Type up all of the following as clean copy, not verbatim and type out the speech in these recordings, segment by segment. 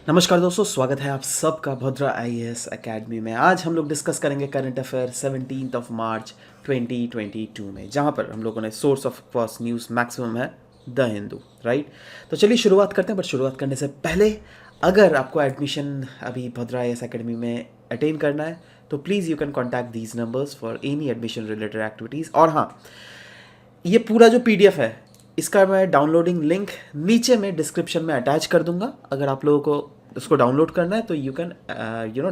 नमस्कार दोस्तों, स्वागत है आप सबका भद्रा आईएएस एकेडमी में। आज हम लोग डिस्कस करेंगे करंट अफेयर 17 मार्च 2022 में, जहां पर हम लोगों ने source of first news maximum है द हिंदू, राइट। तो चलिए शुरुआत करते हैं। बट शुरुआत करने से पहले, अगर आपको एडमिशन अभी भद्रा आईएएस एकेडमी में अटेन करना है तो please you can contact these numbers for any admission related activities. और हाँ, ये पूरा जो पीडीएफ है इसका मैं डाउनलोडिंग लिंक नीचे में डिस्क्रिप्शन में अटैच कर दूंगा। अगर आप लोगों को उसको डाउनलोड करना है तो you can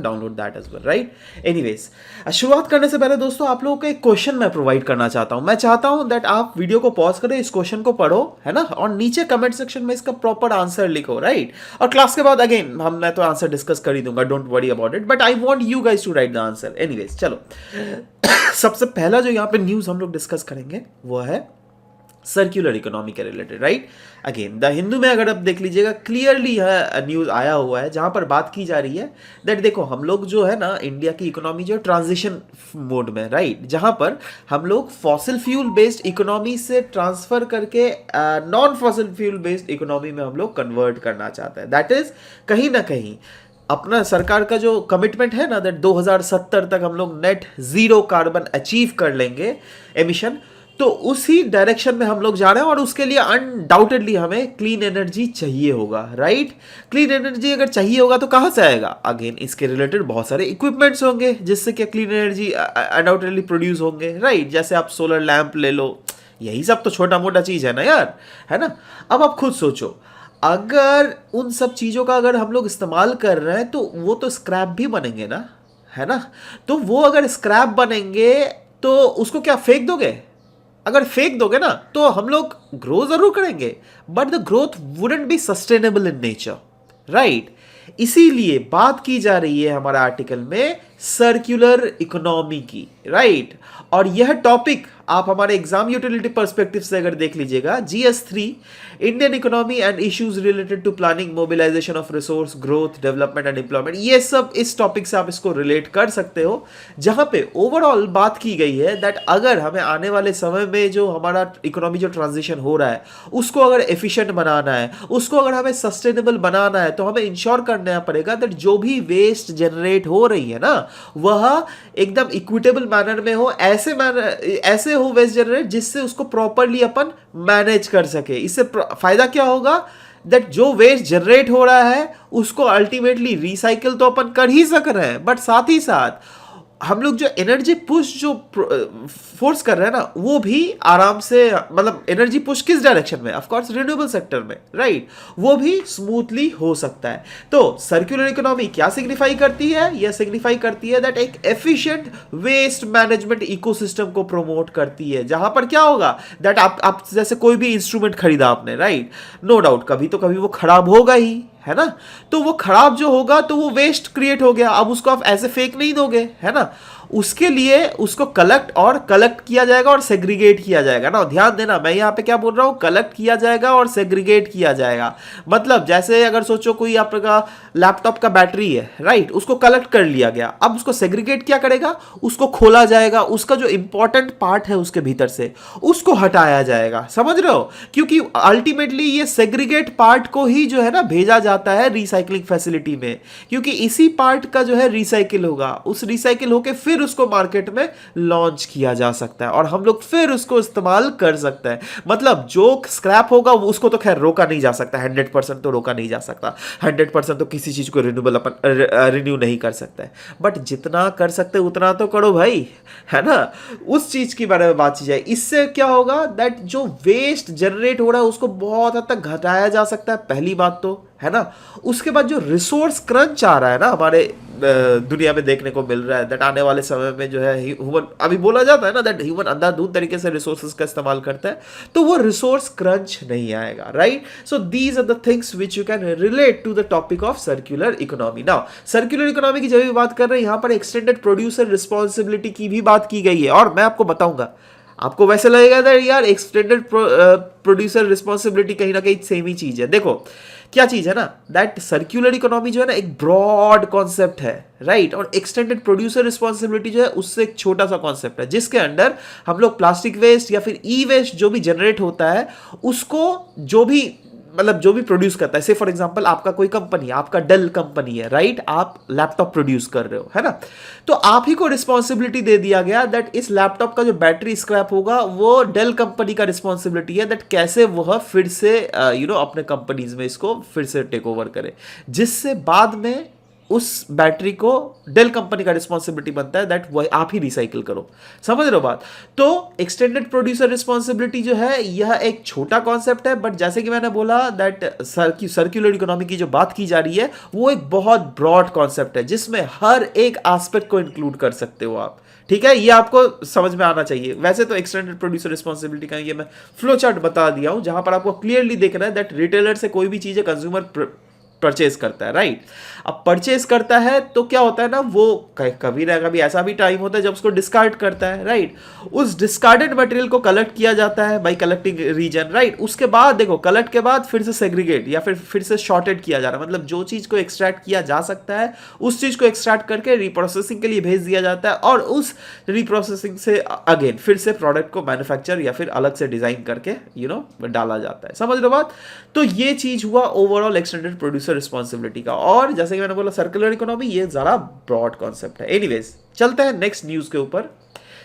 download that as well, right. Anyways, शुरुआत करने से पहले दोस्तों आप लोगों को एक क्वेश्चन मैं प्रोवाइड करना चाहता हूं। मैं चाहता हूं दैट आप वीडियो को पॉज करें, इस क्वेश्चन को पढ़ो, है ना, और नीचे कमेंट सेक्शन में इसका प्रॉपर आंसर लिखो, राइट। और क्लास के बाद अगेन मैं तो आंसर डिस्कस कर ही दूंगा, don't worry about it, but I want you guys to write the answer. Anyways चलो सबसे पहला जो यहाँ पे न्यूज हम लोग डिस्कस करेंगे वो है सर्कुलर इकोनॉमी के related, right. Again the Hindu में अगर आप देख लीजिएगा, क्लियरली यह न्यूज आया हुआ है जहां पर बात की जा रही है दैट देखो, हम लोग जो है ना, इंडिया की इकोनॉमी जो ट्रांजिशन मोड में, राइट, जहां पर हम लोग फॉसिल फ्यूल बेस्ड इकोनॉमी से ट्रांसफर करके non fossil fuel based economy में हम लोग कन्वर्ट करना चाहते हैं। दैट इज कहीं ना कहीं अपना सरकार का जो कमिटमेंट है ना, दैट 2070 तक हम लोग नेट जीरो कार्बन अचीव कर लेंगे एमिशन, तो उसी डायरेक्शन में हम लोग जा रहे हैं। और उसके लिए अनडाउटेडली हमें क्लीन एनर्जी चाहिए होगा, राइट। क्लीन एनर्जी अगर चाहिए होगा तो कहां से आएगा? अगेन इसके रिलेटेड बहुत सारे इक्विपमेंट्स होंगे जिससे कि क्लीन एनर्जी अनडाउटेडली प्रोड्यूस होंगे, राइट। जैसे आप सोलर लैंप ले लो, यही सब तो छोटा मोटा चीज है ना यार, है ना। अब आप खुद सोचो, अगर उन सब चीजों का अगर हम लोग इस्तेमाल कर रहे हैं तो वो तो स्क्रैप भी बनेंगे ना, है ना। तो वो अगर स्क्रैप बनेंगे तो उसको क्या फेंक दोगे? अगर फेंक दोगे ना तो हम लोग ग्रो जरूर करेंगे, but the growth wouldn't be sustainable in nature, right. इसीलिए बात की जा रही है हमारे आर्टिकल में सर्कुलर इकोनॉमी की, राइट। और यह टॉपिक आप हमारे एग्जाम यूटिलिटी पर्सपेक्टिव से अगर देख लीजिएगा, GS3 Indian economy and issues related to planning mobilisation of resource growth development and employment, ये सब इस टॉपिक से आप इसको रिलेट कर सकते हो, जहां पे ओवरऑल बात की गई है दैट अगर हमें आने वाले समय में जो हमारा इकोनॉमी जो ट्रांजिशन हो रहा है उसको अगर एफिशिएंट बनाना है, उसको अगर हमें सस्टेनेबल बनाना है, तो हमें इंश्योर करना पड़ेगा दैट जो भी वेस्ट जनरेट हो रही है ना वह एकदम इक्विटेबल मैनर में हो, ऐसे हो वेस्ट जनरेट जिससे उसको प्रॉपरली अपन मैनेज कर सके। इससे फायदा क्या होगा? दैट जो वेस्ट जनरेट हो रहा है उसको अल्टीमेटली रिसाइकिल तो अपन कर ही सक रहे हैं, बट साथ ही साथ हम लोग जो एनर्जी पुश जो फोर्स कर रहे हैं ना वो भी आराम से, मतलब एनर्जी पुश किस डायरेक्शन में? ऑफ कोर्स रिन्यूएबल सेक्टर में, राइट, वो भी स्मूथली हो सकता है। तो सर्कुलर इकोनॉमी क्या सिग्निफाई करती है? यह सिग्निफाई करती है दैट एक एफिशिएंट वेस्ट मैनेजमेंट इकोसिस्टम को प्रमोट करती है, जहां पर क्या होगा दैट आप जैसे कोई भी इंस्ट्रूमेंट खरीदा आपने, राइट, नो डाउट कभी तो कभी वो खराब होगा ही, है ना। तो वो खराब जो होगा तो वो वेस्ट क्रिएट हो गया, अब उसको आप ऐसे फेंक नहीं दोगे, है ना। उसके लिए उसको कलेक्ट किया जाएगा और सेग्रीगेट किया जाएगा ना। ध्यान देना, मैं यहाँ पे क्या बोल रहा हूँ, कलेक्ट किया जाएगा और सेग्रीगेट किया जाएगा। मतलब जैसे अगर सोचो कोई आपका लैपटॉप का बैटरी है, राइट, उसको कलेक्ट कर लिया गया, अब उसको सेग्रीगेट क्या करेगा? उसको खोला जाएगा, उसका जो इंपॉर्टेंट पार्ट है उसके भीतर से उसको हटाया जाएगा, समझ रहे हो। क्योंकि अल्टीमेटली ये सेग्रीगेट पार्ट को ही जो है ना भेजा जाता है रिसाइकलिंग फैसिलिटी में, क्योंकि इसी पार्ट का जो है रिसाइकिल होगा, उस रिसाइकिल होके फिर उसको मार्केट में लॉन्च किया जा सकता है और हम लोग फिर उसको इस्तेमाल कर सकते हैं। मतलब जो स्क्रैप होगा उसको तो खैर रोका नहीं जा सकता, 100% तो रोका नहीं जा सकता, 100% तो किसी चीज को रिन्यूएबल अपन रिन्यू नहीं कर सकता है, बट जितना कर सकते उतना तो करो भाई, है ना। उस चीज के बारे में बात की जाए, इससे क्या होगा दैट जो वेस्ट जनरेट हो रहा है उसको बहुत हद तक घटाया जा सकता है, पहली बात तो, है ना। उसके बाद जो रिसोर्स क्रंच आ रहा है ना हमारे दुनिया में देखने को मिल रहा है, दैट आने वाले समय में जो है ह्यूमन, अभी बोला जाता है ना दैट ह्यूमन अंधाधुंध तरीके से रिसोर्सेज का इस्तेमाल करता है, तो वो रिसोर्स क्रंच नहीं आएगा, right. So these are the things which you can relate to the topic of circular economy. Now circular economy की जब भी बात कर रहे हैं, यहां पर एक्सटेंडेड प्रोड्यूसर रिस्पॉन्सिबिलिटी की भी बात की गई है, और मैं आपको बताऊंगा, आपको वैसे लगेगा दैट यार एक्सटेंडेड प्रोड्यूसर रिस्पॉन्सिबिलिटी कहीं ना कहीं सेम ही चीज है। देखो क्या चीज है ना, दैट सर्कुलर इकोनॉमी जो है ना एक ब्रॉड कॉन्सेप्ट है, राइट, और एक्सटेंडेड प्रोड्यूसर रिस्पॉन्सिबिलिटी जो है उससे एक छोटा सा कॉन्सेप्ट है, जिसके अंडर हम लोग प्लास्टिक वेस्ट या फिर ई वेस्ट जो भी जनरेट होता है उसको जो भी मतलब जो भी प्रोड्यूस करता है, से फॉर एग्जांपल आपका कोई कंपनी है, आपका डेल कंपनी है, राइट, आप लैपटॉप प्रोड्यूस कर रहे हो, है ना, तो आप ही को रिस्पॉन्सिबिलिटी दे दिया गया दैट इस लैपटॉप का जो बैटरी स्क्रैप होगा वो डेल कंपनी का रिस्पॉन्सिबिलिटी है, दैट कैसे वह फिर से अपने कंपनीज में इसको फिर से टेक ओवर करे, जिससे बाद में उस बैटरी को डेल कंपनी का रिस्पॉन्सिबिलिटी बनता है दैट वह आप ही रिसाइकिल करो। समझ रहे हो बात? तो एक्सटेंडेड प्रोड्यूसर रिस्पॉन्सिबिलिटी जो है यह एक छोटा कॉन्सेप्ट है, बट जैसे कि मैंने बोला दैट सर्क्यूलर इकोनॉमी की जो बात की जा रही है वो एक बहुत ब्रॉड कॉन्सेप्ट है जिसमें हर एक एस्पेक्ट को इंक्लूड कर सकते हो आप। ठीक है, ये आपको समझ में आना चाहिए। वैसे तो एक्सटेंडेड प्रोड्यूसर रिस्पॉन्सिबिलिटी का ये मैं फ्लो चार्ट बता दिया हूं जहां पर आपको क्लियरली देख रहा है दैट रिटेलर से कोई भी चीज कंज्यूमर परचेज करता है, राइट। अब परचेज करता है तो क्या होता है ना, वो कभी ना कभी ऐसा भी टाइम होता है जब उसको डिस्कार्ड करता है, राइट। उस डिस्कार्डेड मटेरियल को कलेक्ट किया जाता है बाय कलेक्टिंग रीजन, राइट। उसके बाद देखो कलेक्ट के बाद फिर से सेग्रीगेट या फिर से शॉर्टेड किया जा रहा है, मतलब जो चीज को एक्सट्रैक्ट किया जा सकता है उस चीज को एक्सट्रैक्ट करके रिप्रोसेसिंग के लिए भेज दिया जाता है और उस रिप्रोसेसिंग से अगेन फिर से प्रोडक्ट को मैन्युफैक्चर या फिर अलग से डिजाइन करके डाला जाता है। समझ लो बात? तो ये चीज हुआ ओवरऑल एक्सटेंडेड प्रोड्यूसर रिस्पॉन्सिबिलिटी का। और जैसे कि मैंने बोला सर्कुलर इकोनॉमी ये जरा ब्रॉड कॉन्सेप्ट है। एनीवेज चलते हैं नेक्स्ट न्यूज के ऊपर।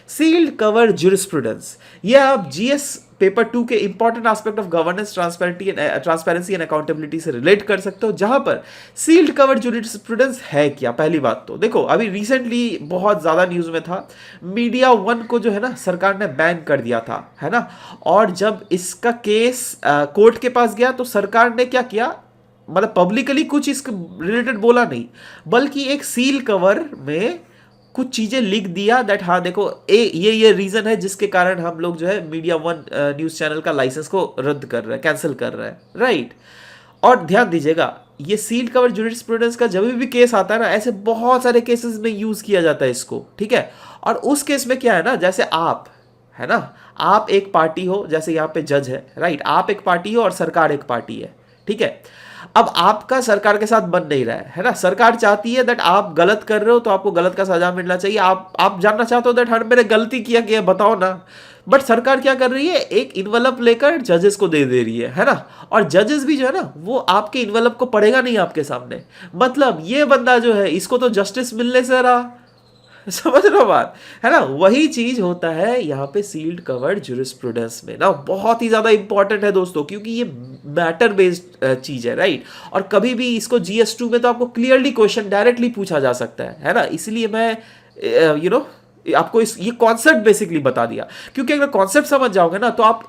सील्ड कवर ज्यूरिस्प्रूडेंस, ये आप जीएस पेपर 2 के important aspect of governance, transparency and accountability से रिलेट कर सकते हो, जहां पर सील्ड कवर ज्यूरिस्प्रूडेंस है क्या। पहली बात तो देखो अभी रिसेंटली बहुत ज्यादा न्यूज में था, मीडिया वन को जो है ना सरकार ने बैन कर दिया था, है ना। और जब इसका केस कोर्ट के पास गया तो सरकार ने क्या किया, मतलब पब्लिकली कुछ इसके रिलेटेड बोला नहीं, बल्कि एक सील कवर में कुछ चीजें लिख दिया दैट हाँ देखो ये रीजन है जिसके कारण हम लोग जो है मीडिया वन न्यूज चैनल का लाइसेंस को रद्द कर रहे हैं, कैंसिल कर रहे हैं, राइट। और ध्यान दीजिएगा ये सील कवर ज्यूरिस्प्रूडेंस का जब भी केस आता है ना, ऐसे बहुत सारे केसेस में यूज किया जाता है इसको, ठीक है। और उस केस में क्या है ना, जैसे आप है ना, आप एक पार्टी हो, जैसे यहाँ पे जज है, राइट, आप एक पार्टी हो और सरकार एक पार्टी है, ठीक है। अब आपका सरकार के साथ बन नहीं रहा है ना, सरकार चाहती है दैट आप गलत कर रहे हो तो आपको गलत का सजा मिलना चाहिए, आप जानना चाहते हो दैट हर मैंने गलती किया बताओ ना। बट सरकार क्या कर रही है, एक इन्वेलप लेकर जजेस को दे रही है ना। और जजेस भी जो है ना वो आपके इन्वेलप को पढ़ेगा नहीं आपके सामने, मतलब ये बंदा जो है इसको तो जस्टिस मिलने से रहा। समझ रहे हो बात, है ना। वही चीज होता है यहाँ पे सील्ड कवर्ड ज्यूरिस्प्रूडेंस में ना, बहुत ही ज्यादा इंपॉर्टेंट है दोस्तों, क्योंकि ये मैटर बेस्ड चीज है, राइट। और कभी भी इसको GS2 में तो आपको क्लियरली क्वेश्चन डायरेक्टली पूछा जा सकता है ना। इसलिए मैं आपको ये कॉन्सेप्ट बेसिकली बता दिया, क्योंकि अगर कॉन्सेप्ट समझ जाओगे ना तो आप,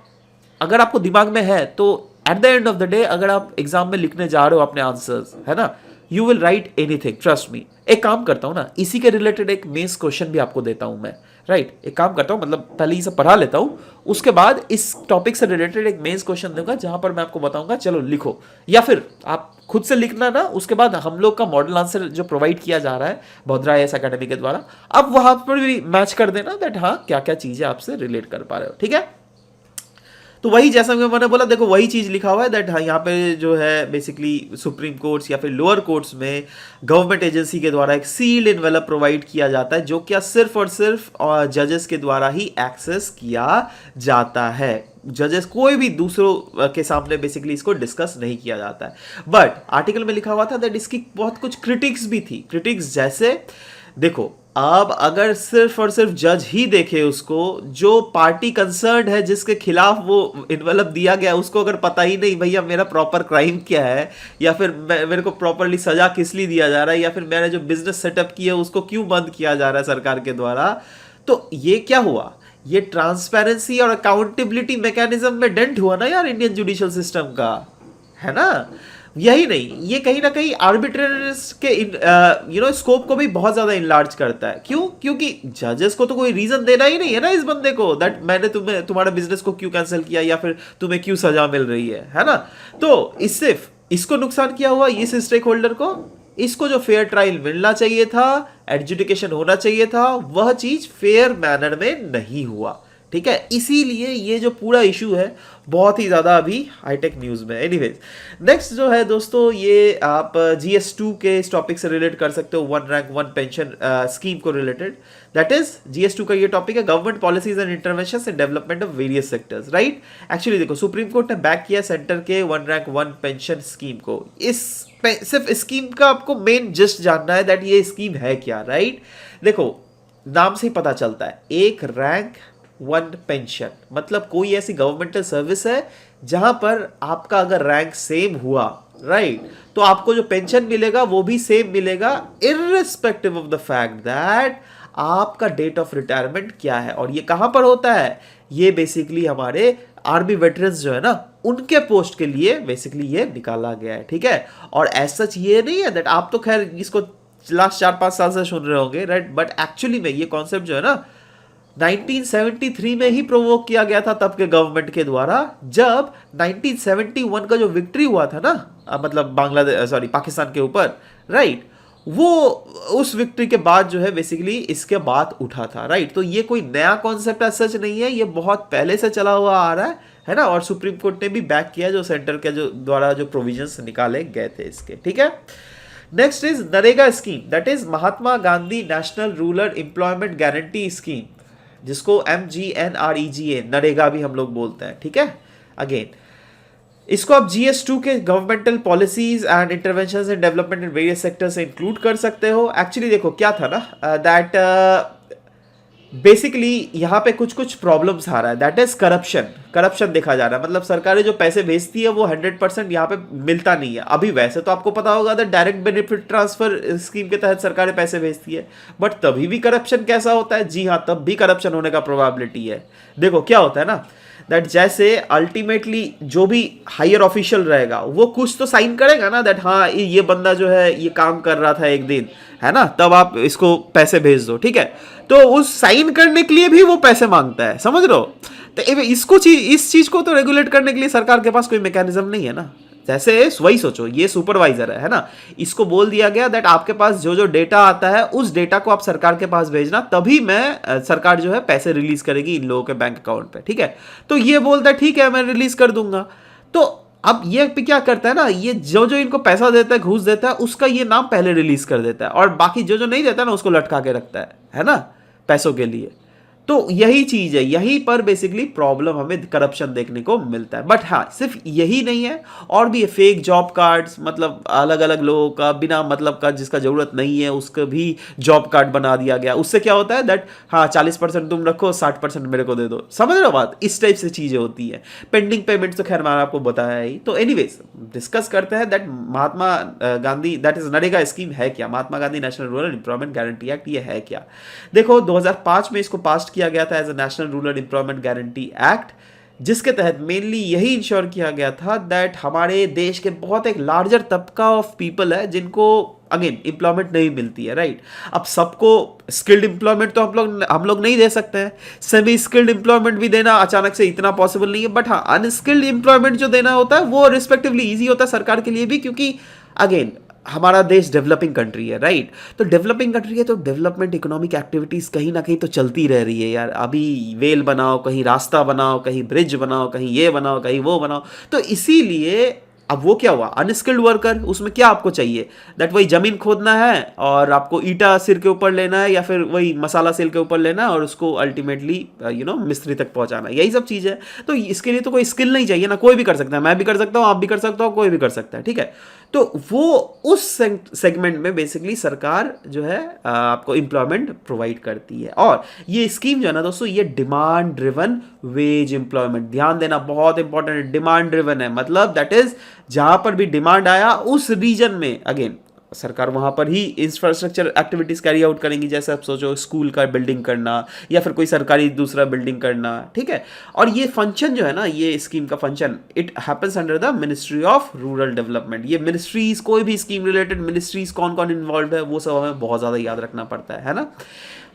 अगर आपको दिमाग में है तो at the end of the day अगर आप एग्जाम में लिखने जा रहे हो अपने आंसर्स, है ना, you will write anything, trust me. एक काम करता हूं ना, इसी के रिलेटेड एक मेंस क्वेश्चन भी आपको देता हूं मैं, राइट। एक काम करता हूं, मतलब पहले ये सब पढ़ा लेता हूं, उसके बाद इस टॉपिक से रिलेटेड एक मेंस क्वेश्चन दूंगा जहां पर मैं आपको बताऊंगा चलो लिखो, या फिर आप खुद से लिखना ना। उसके बाद हम लोग का मॉडल आंसर जो प्रोवाइड किया जा रहा है भद्रा IAS अकेडमी के द्वारा, अब वहां पर भी मैच कर देना दैट हाँ क्या क्या चीजें आपसे रिलेट कर पा रहे हो, ठीक है। तो वही जैसा मैंने बोला, देखो वही चीज लिखा हुआ है दैट हाँ यहाँ पे जो है बेसिकली सुप्रीम कोर्ट्स या फिर लोअर कोर्ट्स में गवर्नमेंट एजेंसी के द्वारा एक सील्ड एनवेलप प्रोवाइड किया जाता है, जो क्या सिर्फ और सिर्फ जजेस के द्वारा ही एक्सेस किया जाता है। जजेस कोई भी दूसरों के सामने बेसिकली इसको डिस्कस नहीं किया जाता है। बट आर्टिकल में लिखा हुआ था दैट इसकी बहुत कुछ क्रिटिक्स भी थी। क्रिटिक्स जैसे देखो, अब अगर सिर्फ और सिर्फ जज ही देखे उसको, जो पार्टी कंसर्न है जिसके खिलाफ वो इन्वेलप दिया गया उसको अगर पता ही नहीं भैया मेरा प्रॉपर क्राइम क्या है, या फिर मेरे को प्रॉपरली सजा किस लिए दिया जा रहा है, या फिर मैंने जो बिजनेस सेटअप किया है उसको क्यों बंद किया जा रहा है सरकार के द्वारा, तो ये क्या हुआ, ये ट्रांसपेरेंसी और अकाउंटेबिलिटी मैकेनिज्म में डेंट हुआ ना यार इंडियन जुडिशियल सिस्टम का, है ना। यही नहीं, ये कहीं ना कहीं आर्बिट्रेरीनेस के स्कोप को भी बहुत ज्यादा इनलार्ज करता है। क्यों? क्योंकि जजेस को तो कोई रीजन देना ही नहीं है ना इस बंदे को दैट मैंने तुम्हारे बिजनेस को क्यों कैंसिल किया या फिर तुम्हें क्यों सजा मिल रही है ना। तो इससे इसको नुकसान क्या हुआ, इस स्टेक होल्डर को, इसको जो फेयर ट्रायल मिलना चाहिए था, एडजुडिकेशन होना चाहिए था, वह चीज फेयर मैनर में नहीं हुआ, ठीक है, इसीलिए ये जो पूरा इशू है बहुत ही ज़्यादा अभी हाईटेक न्यूज़ में। एनीवेज, नेक्स्ट जो है दोस्तों, ये आप GS2 के इस टॉपिक से रिलेट कर सकते हो, one rank one pension scheme को रिलेटेड। दैट इज GS2 का ये टॉपिक है, government policies and intervention in development of various sectors, right. Actually देखो, सुप्रीम कोर्ट ने बैक किया सेंटर के one rank one pension scheme को। सिर्फ स्कीम का आपको मेन जस्ट जानना है दैट ये स्कीम है क्या, राइट। देखो, नाम से ही पता चलता है, एक रैंक वन पेंशन मतलब कोई ऐसी गवर्नमेंटल सर्विस है जहां पर आपका अगर रैंक सेम हुआ, राइट, तो आपको जो पेंशन मिलेगा वो भी सेम मिलेगा, irrespective of the fact that आपका डेट ऑफ रिटायरमेंट क्या है। और ये कहां पर होता है, ये बेसिकली हमारे आर्मी वेटरन्स जो है ना, उनके पोस्ट के लिए बेसिकली ये निकाला गया है, ठीक है। और ऐसा सच ये नहीं है दैट आप तो खैर इसको लास्ट 4-5 साल से सुन रहे होंगे, राइट, बट एक्चुअली में ये कॉन्सेप्ट जो है ना 1973 में ही प्रोवोक किया गया था तब के गवर्नमेंट के द्वारा, जब 1971 का जो विक्ट्री हुआ था ना, मतलब बांग्लादेश पाकिस्तान के ऊपर, राइट, वो उस विक्ट्री के बाद जो है बेसिकली इसके बाद उठा था, राइट। तो ये कोई नया कॉन्सेप्ट सच नहीं है, ये बहुत पहले से चला हुआ आ रहा है ना। और सुप्रीम कोर्ट ने भी बैक किया जो सेंटर के जो द्वारा जो प्रोविजंस निकाले गए थे इसके, ठीक है। Next is NREGA scheme, that is Mahatma Gandhi National rural employment guarantee scheme, जिसको MGNREGA नरेगा भी हम लोग बोलते हैं, ठीक है। अगेन, इसको आप GS2 के governmental policies and interventions in development in various sector से इंक्लूड कर सकते हो। एक्चुअली देखो क्या था ना, दैट बेसिकली यहाँ पे कुछ प्रॉब्लम्स आ रहा है, दैट इज करप्शन देखा जा रहा है। मतलब सरकारें जो पैसे भेजती है वो 100% यहाँ पे मिलता नहीं है। अभी वैसे तो आपको पता होगा that direct benefit transfer scheme के तहत सरकारें पैसे भेजती है, बट तभी भी करप्शन कैसा होता है, जी हाँ, तब भी करप्शन होने का प्रोबेबिलिटी है। देखो क्या होता है ना, दैट जैसे अल्टीमेटली जो भी हायर ऑफिशियल रहेगा वो कुछ तो साइन करेगा ना, दैट हाँ ये बंदा जो है ये काम कर रहा था एक दिन, है ना, तब आप इसको पैसे भेज दो, ठीक है। तो उस साइन करने के लिए भी वो पैसे मांगता है, समझ लो। तो इस चीज को तो रेगुलेट करने के लिए सरकार के पास कोई मैकेनिज्म नहीं है ना। जैसे वही सोचो, ये सुपरवाइजर है ना, इसको बोल दिया गया दैट आपके पास जो जो डेटा आता है उस डेटा को आप सरकार के पास भेजना, तभी मैं सरकार जो है पैसे रिलीज करेगी इन लोगों के बैंक अकाउंट पे, ठीक है। तो ये बोलता है ठीक है मैं रिलीज कर दूंगा। तो अब ये क्या करता है ना, ये जो जो इनको पैसा देता है, घूस देता है, उसका ये नाम पहले रिलीज कर देता है, और बाकी जो जो नहीं देता है ना उसको लटका के रखता है ना, पैसों के लिए। तो यही चीज है, यहीं पर बेसिकली प्रॉब्लम हमें करप्शन देखने को मिलता है। बट हाँ, सिर्फ यही नहीं है, और भी फेक जॉब कार्ड्स, मतलब अलग अलग लोगों का बिना मतलब का, जिसका जरूरत नहीं है उसका भी जॉब कार्ड बना दिया गया। उससे क्या होता है दैट हाँ 40% तुम रखो, 60% मेरे को दे दो, समझ रहे हो बात। इस टाइप से चीजें होती है। पेंडिंग पेमेंट्स तो खैर मैंने आपको बताया ही। तो एनीवेज डिस्कस करते हैं that Mahatma Gandhi, that is NREGA scheme है क्या, Mahatma Gandhi National rural employment guarantee Act, ये है क्या। देखो 2005 में इसको पास किया गया था as a national rural employment guarantee act, जिसके तहत मेनली यही इंश्योर किया गया था दैट हमारे देश के बहुत एक लार्जर तबका ऑफ पीपल है जिनको अगेन एम्प्लॉयमेंट नहीं मिलती है, राइट। अब सबको स्किल्ड एम्प्लॉयमेंट तो हम लोग नहीं दे सकते हैं, सेमी स्किल्ड एम्प्लॉयमेंट भी देना अचानक से इतना पॉसिबल नहीं है, बट हाँ अनस्किल्ड एम्प्लॉयमेंट जो देना होता है वो रिस्पेक्टिवली ईजी होता है सरकार के लिए भी, क्योंकि अगेन हमारा देश डेवलपिंग कंट्री है, राइट। तो डेवलपिंग कंट्री है तो डेवलपमेंट इकोनॉमिक एक्टिविटीज़ कहीं ना कहीं तो चलती रह रही है यार। अभी वेल बनाओ, कहीं रास्ता बनाओ, कहीं ब्रिज बनाओ, कहीं ये बनाओ, कहीं वो बनाओ। तो इसीलिए अब वो क्या हुआ, अनस्किल्ड वर्कर, उसमें क्या आपको चाहिए दैट वही जमीन खोदना है और आपको ईटा सिर के ऊपर लेना है, या फिर वही मसाला सिर के ऊपर लेना है और उसको अल्टीमेटली मिस्त्री तक पहुंचाना है, यही सब चीज़ है। तो इसके लिए तो कोई स्किल नहीं चाहिए ना, कोई भी कर सकता है, मैं भी कर सकता हूँ, आप भी कर सकता हो, कोई भी कर सकता है, ठीक है। तो वो उस सेगमेंट में बेसिकली सरकार जो है आपको एम्प्लॉयमेंट प्रोवाइड करती है। और ये स्कीम जो है ना दोस्तों, ये डिमांड ड्रिवन वेज एम्प्लॉयमेंट, ध्यान देना बहुत इंपॉर्टेंट है, डिमांड ड्रिवन है। मतलब दैट इज जहां पर भी डिमांड आया उस रीजन में अगेन सरकार वहां पर ही इंफ्रास्ट्रक्चर एक्टिविटीज कैरी आउट करेंगी। जैसे आप सोचो स्कूल का बिल्डिंग करना या फिर कोई सरकारी दूसरा बिल्डिंग करना, ठीक है। और ये फंक्शन जो है ना, ये स्कीम का function it happens under the ministry of rural development. ये मिनिस्ट्रीज, कोई भी स्कीम रिलेटेड मिनिस्ट्रीज कौन कौन इन्वॉल्व है वो सब हमें बहुत ज्यादा याद रखना पड़ता है ना।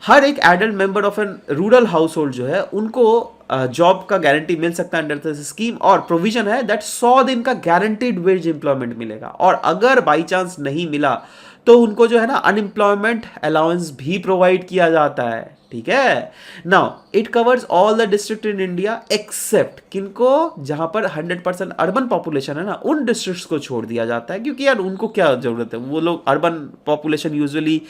हर एक adult member of an rural हाउस होल्ड जो है उनको जॉब का गारंटी मिल सकता है अंडर दिस स्कीम, और प्रोविजन है दैट 100 दिन का गारंटीड वेज एम्प्लॉयमेंट मिलेगा, और अगर बाई चांस नहीं मिला तो उनको जो है ना अनएम्प्लॉयमेंट अलाउंस भी प्रोवाइड किया जाता है। ठीक है, now it covers all the district in India accept किनको, जहां पर 100% अर्बन पॉपुलेशन है ना, उन डिस्ट्रिक्ट्स को छोड़ दिया जाता है, क्योंकि यार उनको क्या जरूरत है, वो लोग urban population usually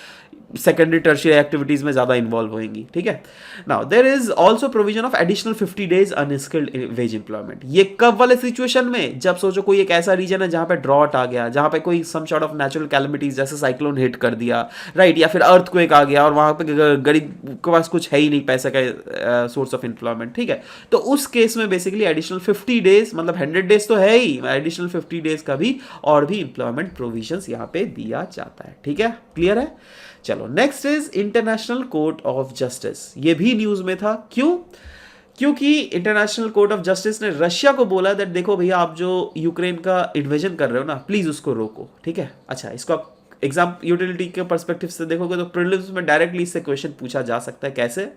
secondary tertiary activities में ज्यादा इन्वॉल्व होंगी। ठीक है, now there is also provision of additional 50 days unskilled wage employment. ये कब वाले सिचुएशन में, जब सोचो कोई एक ऐसा रीजन है जहां पे ड्रॉट आ गया, जहां पे कोई some sort of natural calamities जैसे साइक्लोन हिट कर दिया, राइट, या फिर अर्थक्वेक आ गया और वहां पे गरीब के पास कुछ है ही नहीं पैसे का सोर्स ऑफ एम्प्लॉयमेंट। ठीक है, तो उस केस में बेसिकली एडिशनल 50 डेज, मतलब 100 डेज तो है ही, एडिशनल 50 डेज का भी और भी एम्प्लॉयमेंट प्रोविजंस यहां पे दिया जाता है। ठीक है, क्लियर है। चलो next is international court of justice. ये भी न्यूज में था, क्यों? क्योंकि इंटरनेशनल कोर्ट ऑफ जस्टिस ने रशिया को बोला दैट देखो भैया, आप जो यूक्रेन का इन्वेजन कर रहे हो ना, प्लीज उसको रोको। ठीक है, अच्छा, इसको आप एग्जाम यूटिलिटी के पर्सपेक्टिव से देखोगे तो प्रीलिम्स में डायरेक्टली इससे क्वेश्चन पूछा जा सकता है। कैसे?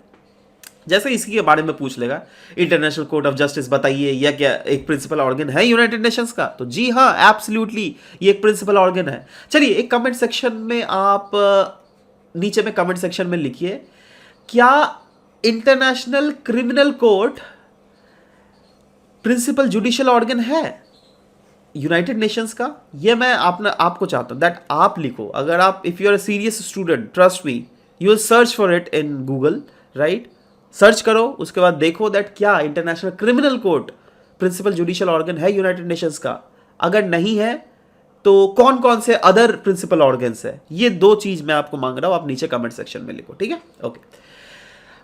जैसे इसी के बारे में पूछ लेगा, इंटरनेशनल कोर्ट ऑफ जस्टिस बताइए, या क्या एक प्रिंसिपल ऑर्गन है यूनाइटेड नेशंस का? तो जी हाँ, एब्सोल्युटली ये एक प्रिंसिपल ऑर्गन है। चलिए एक कमेंट सेक्शन में आप नीचे में कमेंट सेक्शन में लिखिए, क्या international criminal court principal judicial organ है यूनाइटेड नेशंस का? ये मैं आपको चाहता हूं दैट आप लिखो। अगर आप, if you are a serious student, trust me, you will search for it in Google, right, search करो, उसके बाद देखो दैट क्या international criminal court principal judicial organ है यूनाइटेड नेशंस का। अगर नहीं है तो कौन कौन से अदर प्रिंसिपल ऑर्गन्स है, ये दो चीज मैं आपको मांग रहा हूं, आप नीचे कमेंट सेक्शन में लिखो। ठीक है, okay.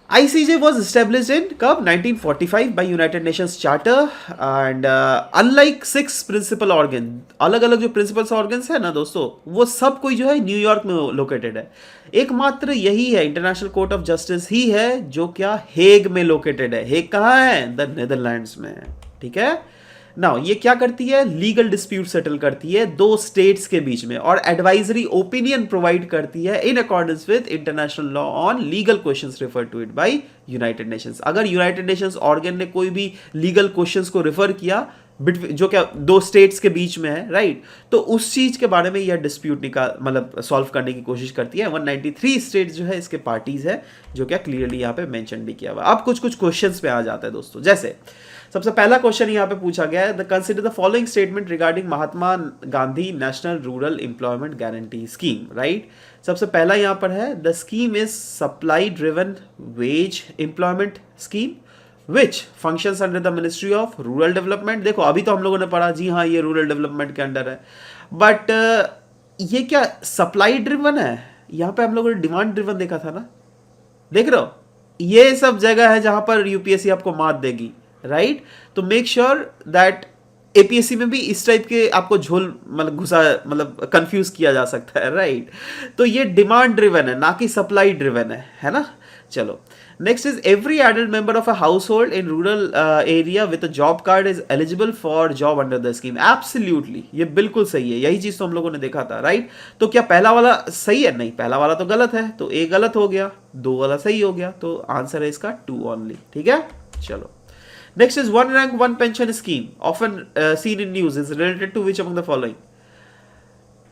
ICJ was established in कब? 1945 by United Nations Charter, and unlike 6 principal organ, अलग अलग जो प्रिंसिपल ऑर्गन्स है ना दोस्तों, वो सब कोई जो है न्यूयॉर्क में लोकेटेड है। एकमात्र यही है इंटरनेशनल कोर्ट ऑफ जस्टिस ही है जो क्या हेग में लोकेटेड है। हेग कहाँ है? द नेदरलैंड्स में है। ठीक है, नाउ ये क्या करती है? लीगल डिस्प्यूट सेटल करती है दो स्टेट्स के बीच में, और एडवाइजरी ओपिनियन प्रोवाइड करती है in accordance with international law on legal questions refer to it by United Nations. अगर यूनाइटेड नेशंस ऑर्गन ने कोई भी लीगल क्वेश्चंस को रेफर किया जो क्या दो स्टेट्स के बीच में है, राइट, तो उस चीज के बारे में यह डिस्प्यूट मतलब सॉल्व करने की कोशिश करती है। 193 स्टेट्स जो है इसके पार्टीज है, जो क्या क्लियरली यहाँ पे मेंशन भी किया हुआ। अब कुछ कुछ क्वेश्चंस पे आ जाता है दोस्तों। जैसे सबसे पहला क्वेश्चन यहाँ पे पूछा गया है, consider the following statement regarding Mahatma Gandhi National rural employment guarantee scheme, right. सबसे पहला यहाँ पर है, the scheme is supply driven veg employment scheme which functions under the ministry of rural development. देखो अभी तो हम लोगों ने पढ़ा, जी हाँ ये रूरल डेवलपमेंट के अंडर है, बट ये क्या सप्लाई ड्रिवन है? यहाँ पे हम लोगों ने डिमांड ड्रिवन देखा था ना, देख रहे हो, ये सब जगह है जहां पर यूपीएससी आपको मात देगी, राइट। तो मेक श्योर दैट एपीएससी में भी इस टाइप के आपको झोल मतलब घुसा मतलब कंफ्यूज किया जा सकता है, राइट। तो ये डिमांड ड्रिवन है, ना कि सप्लाई ड्रिवन है ना। चलो next is, every adult member of a house hold in rural area with a job card is eligible for job under the scheme. Absolutely ये बिल्कुल सही है, यही चीज तो हम लोगों ने देखा था, राइट। तो क्या पहला वाला सही है? नहीं, पहला वाला तो गलत है, तो ए गलत हो गया, दो वाला सही हो गया, तो आंसर है इसका 2 ओनली। ठीक है, चलो next is one rank one pension scheme often seen in news is related to which among the following?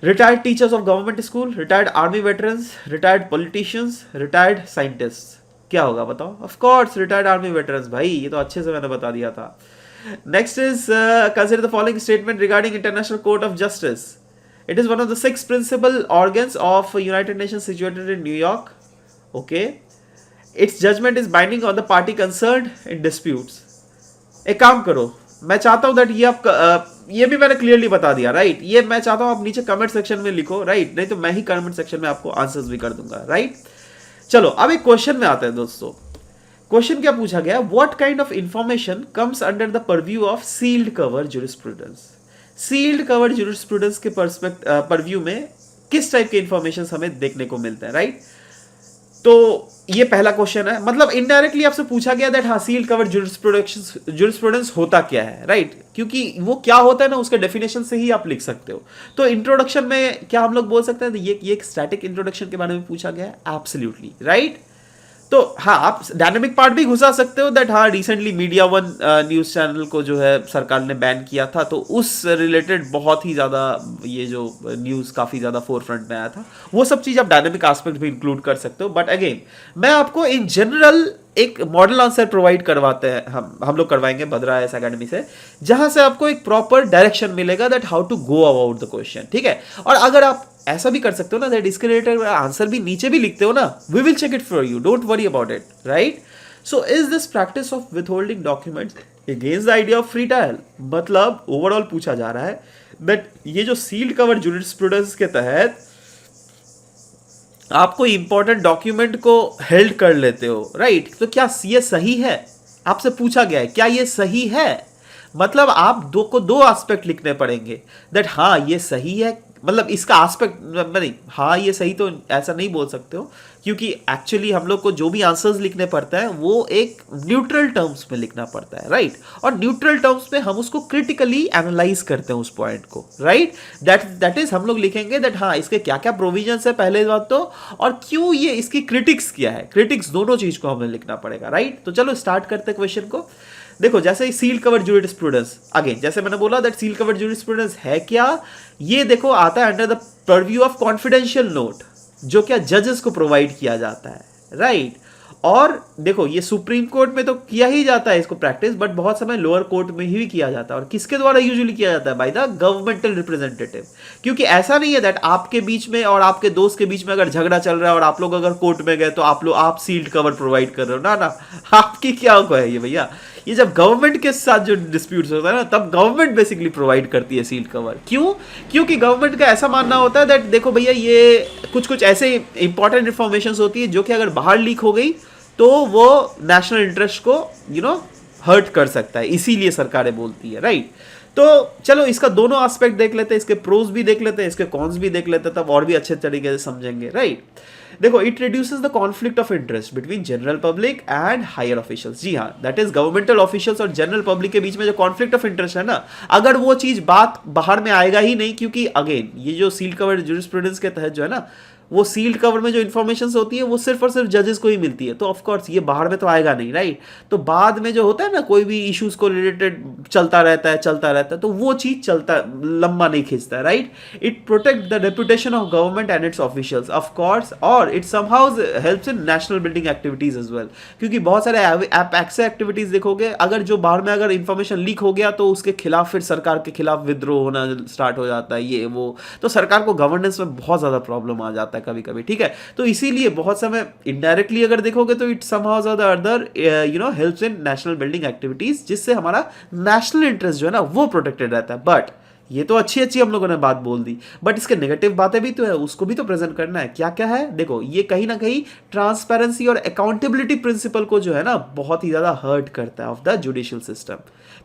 Retired teachers of government school, retired army veterans, retired politicians, retired scientists। क्या होगा बताओ? of course retired army veterans, भाई ये तो अच्छे से मैंने बता दिया था। next is consider the following statement regarding international court of justice. It is one of the 6 principal organs of United Nations situated in New York. Okay, its judgment is binding on the party concerned in disputes. एक काम करो, मैं चाहता हूं that ये आप ये भी मैंने क्लियरली बता दिया, राइट। ये मैं चाहता हूं आप नीचे कमेंट सेक्शन में लिखो, राइट, नहीं तो मैं ही कमेंट सेक्शन में आपको आंसर्स भी कर दूंगा, राइट। चलो अब एक क्वेश्चन में आते हैं दोस्तों। क्वेश्चन क्या पूछा गया? What kind of information comes under the purview of sealed cover jurisprudence. Sealed cover jurisprudence के परव्यू में किस टाइप के इंफॉर्मेशन हमें देखने को मिलते हैं, राइट। तो ये पहला क्वेश्चन है, मतलब इनडायरेक्टली आपसे पूछा गया दैट हाँ सील्ड कवर ज्यूरिस्प्रूडेंस होता क्या है, राइट। क्योंकि वो क्या होता है ना, उसके डेफिनेशन से ही आप लिख सकते हो। तो इंट्रोडक्शन में क्या हम लोग बोल सकते हैं, ये एक स्टैटिक इंट्रोडक्शन के बारे में पूछा गया है, एब्सोल्युटली राइट। तो हाँ, आप डायनेमिक पार्ट भी घुसा सकते हो दैट हाँ recently media one news channel को जो है सरकार ने बैन किया था, तो उस रिलेटेड बहुत ही ज़्यादा ये जो न्यूज़ काफ़ी ज़्यादा फोर फ्रंट में आया था, वो सब चीज़ आप डायनेमिक एस्पेक्ट भी इंक्लूड कर सकते हो। बट अगेन मैं आपको इन जनरल एक मॉडल आंसर प्रोवाइड करवाते हैं, हम लोग करवाएंगे भद्रा आईएएस एकेडमी से, जहां से आपको एक प्रॉपर डायरेक्शन मिलेगा that how to go about the question, ठीक है। और अगर आप ऐसा भी कर सकते हो ना दैट इसके रिलेटेड आंसर भी नीचे भी लिखते हो ना, we will check it for you, don't worry about it, right. So is this practice of withholding documents against the idea of free trial, मतलब ओवरऑल पूछा जा रहा है दैट ये जो सील्ड कवर जूरिस्प्रूडेंस के तहत आप कोई इंपॉर्टेंट डॉक्यूमेंट को हेल्ड कर लेते हो, राइट, तो क्या ये सही है? आपसे पूछा गया है क्या ये सही है? मतलब आप दो एस्पेक्ट लिखने पड़ेंगे दैट हाँ ये सही है, मतलब इसका एस्पेक्ट नहीं, हाँ ये सही तो ऐसा नहीं बोल सकते हो, क्योंकि एक्चुअली हम लोग को जो भी आंसर्स लिखने पड़ता है वो एक न्यूट्रल टर्म्स में लिखना पड़ता है, राइट। और न्यूट्रल टर्म्स में हम उसको क्रिटिकली एनालाइज करते हैं उस पॉइंट को, राइट। दैट इज हम लोग लिखेंगे दैट हाँ इसके क्या क्या प्रोविजंस है पहले बात तो, और क्यों ये इसकी क्रिटिक्स क्या है, क्रिटिक्स दोनों चीज को हमें लिखना पड़ेगा, राइट। तो चलो स्टार्ट करते हैं क्वेश्चन को। देखो जैसे ही सील्ड कवर जूरिस्प्रूडेंस, अगेन जैसे मैंने बोला दैट सील्ड कवर जूरिस्प्रूडेंस है क्या, ये देखो आता है under the purview of confidential note, जो क्या जजेस को प्रोवाइड किया जाता है, राइट। और देखो ये सुप्रीम कोर्ट में तो किया ही जाता है इसको प्रैक्टिस, बट बहुत समय लोअर कोर्ट में ही किया जाता है। और किसके द्वारा यूजुअली किया जाता है? By the governmental representative. क्योंकि ऐसा नहीं है दैट आपके बीच में और आपके दोस्त के बीच में अगर झगड़ा चल रहा है और आप लोग अगर कोर्ट में गए तो आप सील्ड कवर प्रोवाइड कर रहे हो, ना, आपकी क्या है ये भैया, ये जब गवर्नमेंट के साथ जो डिस्प्यूट्स होता है ना, तब गवर्नमेंट बेसिकली प्रोवाइड करती है सील्ड कवर। क्यों? क्योंकि गवर्नमेंट का ऐसा मानना होता है दैट देखो भैया ये कुछ ऐसे इंपॉर्टेंट इंफॉर्मेशन होती है जो कि अगर बाहर लीक हो गई तो वो नेशनल इंटरेस्ट को हर्ट कर सकता है, इसीलिए सरकारें बोलती है, राइट। तो चलो इसका दोनों एस्पेक्ट देख लेते हैं, इसके प्रोज भी देख लेते हैं, इसके कॉन्स भी देख लेते हैं, तब और भी अच्छे तरीके से समझेंगे, राइट। देखो it reduces the conflict of interest between general public and higher officials. जी हाँ, दैट इज गवर्नमेंटल ऑफिशियल्स और जनरल पब्लिक के बीच में जो कॉन्फ्लिक्ट ऑफ इंटरेस्ट है ना, अगर वो चीज बात बाहर में आएगा ही नहीं, क्योंकि अगेन ये जो सील्ड कवर्ड जूरिस्प्रूडेंस के तहत जो है ना, वो सील्ड कवर में जो इन्फॉर्मेशन होती है वो सिर्फ और सिर्फ जजेस को ही मिलती है, तो ऑफ कोर्स ये बाहर में तो आएगा नहीं, राइट। तो बाद में जो होता है ना कोई भी इश्यूज को रिलेटेड चलता रहता है, तो वो चीज चलता लंबा नहीं खींचता है, right. It protect the reputation of government and its officials of course, और it somehow helps in national building activities as well. क्योंकि बहुत सारे ऐसे एक्टिविटीज देखोगे, अगर जो बाहर में अगर इंफॉर्मेशन लीक हो गया तो उसके खिलाफ फिर सरकार के खिलाफ विद्रोह होना स्टार्ट हो जाता है, ये वो, तो सरकार को गवर्नेंस में बहुत ज्यादा प्रॉब्लम आ जाता है कभी कभी, ठीक है। तो इसीलिए बहुत समय इनडायरेक्टली अगर देखोगे तो it somehow the other helps in national building activities, जिससे हमारा नेशनल इंटरेस्ट जो है ना वो प्रोटेक्टेड रहता है। बट ये तो अच्छी हम लोगों ने बात बोल दी, बट इसके नेगेटिव बातें भी तो है, उसको भी तो प्रेजेंट करना है। क्या क्या है? देखो ये कहीं ना कहीं ट्रांसपेरेंसी और अकाउंटेबिलिटी प्रिंसिपल को जो है ना बहुत ही ज्यादा हर्ट करता है ऑफ द जुडिशियल सिस्टम।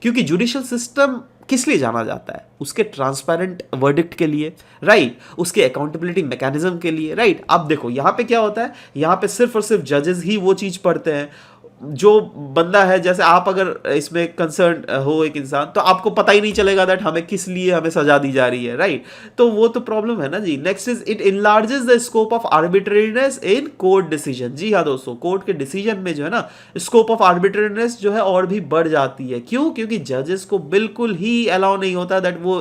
क्योंकि जुडिशियल सिस्टम किस लिए जाना जाता है? उसके ट्रांसपेरेंट वर्डिक्ट के लिए, राइट, उसके अकाउंटेबिलिटी मैकेनिज्म के लिए, राइट। अब देखो यहाँ पे क्या होता है, यहाँ पे सिर्फ और सिर्फ जजेस ही वो चीज पढ़ते हैं, जो बंदा है, जैसे आप अगर इसमें कंसर्न हो एक इंसान, तो आपको पता ही नहीं चलेगा दैट हमें किस लिए हमें सजा दी जा रही है, राइट। तो वो तो प्रॉब्लम है ना जी। Next is it enlarges the scope of arbitrariness in court decision. जी हाँ दोस्तों, कोर्ट के डिसीजन में जो है ना स्कोप ऑफ आर्बिट्रेरीनेस जो है और भी बढ़ जाती है। क्यों? क्योंकि जजेस को बिल्कुल ही अलाउ नहीं होता दैट वो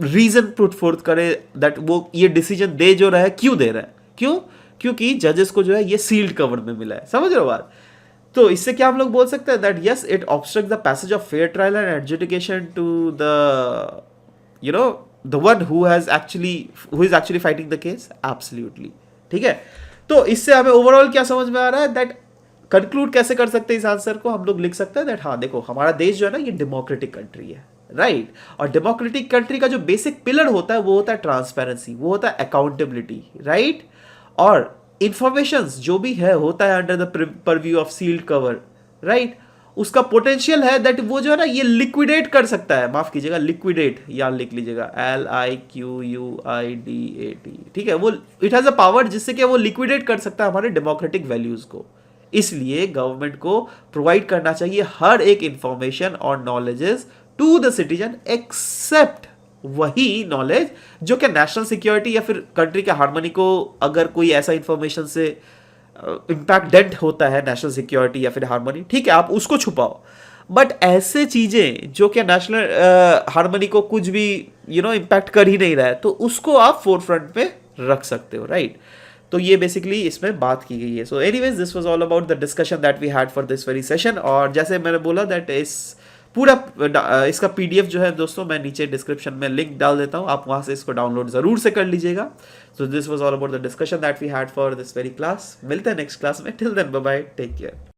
रीजन पुट फोर्थ करे दैट वो ये डिसीजन दे जो रहा है क्यों दे रहा है। क्यों? क्योंकि जजेस को जो है ये सील्ड कवर में मिला है, समझ रहे हो बात। तो इससे क्या हम लोग बोल सकते हैं that yes it obstruct the passage of fair trial and adjudication to the the one who is actually fighting the case, absolutely, ठीक है। तो इससे हमें ओवरऑल क्या समझ में आ रहा है दैट कंक्लूड कैसे कर सकते हैं इस आंसर को, हम लोग लिख सकते हैं दैट हाँ देखो हमारा देश जो है ना ये डेमोक्रेटिक कंट्री है, राइट। और डेमोक्रेटिक कंट्री का जो बेसिक पिलर होता है वो होता है ट्रांसपेरेंसी, वो होता है अकाउंटेबिलिटी, राइट। और इंफॉर्मेशंस जो भी है होता है under the purview of sealed cover, right. उसका पोटेंशियल है दैट वो जो है ना ये लिक्विडेट कर सकता है, माफ कीजिएगा लिक्विडेट, या लिख लीजिएगा LIQUIDAT, ठीक है। वो इट हैज अ पावर जिससे कि वो लिक्विडेट कर सकता है हमारे डेमोक्रेटिक वैल्यूज को। इसलिए गवर्नमेंट को प्रोवाइड करना चाहिए हर एक इंफॉर्मेशन और knowledges to the citizen, except वही नॉलेज जो कि नेशनल सिक्योरिटी या फिर कंट्री के हार्मनी को अगर कोई ऐसा इंफॉर्मेशन से इम्पैक्ट डेंट होता है नेशनल सिक्योरिटी या फिर हार्मनी, ठीक है आप उसको छुपाओ, बट ऐसे चीज़ें जो कि नेशनल हार्मनी को कुछ भी इम्पैक्ट कर ही नहीं रहा है, तो उसको आप फोर फ्रंट पे रख सकते हो, राइट। तो ये बेसिकली इसमें बात की गई है। So anyways this was all about the discussion that we had for this very session. और जैसे मैंने बोला दैट इस पूरा इसका पीडीएफ जो है दोस्तों मैं नीचे डिस्क्रिप्शन में लिंक डाल देता हूँ, आप वहाँ से इसको डाउनलोड ज़रूर से कर लीजिएगा। So this was all about the discussion that we had for this very class. मिलते हैं नेक्स्ट क्लास में, till then bye bye, take care.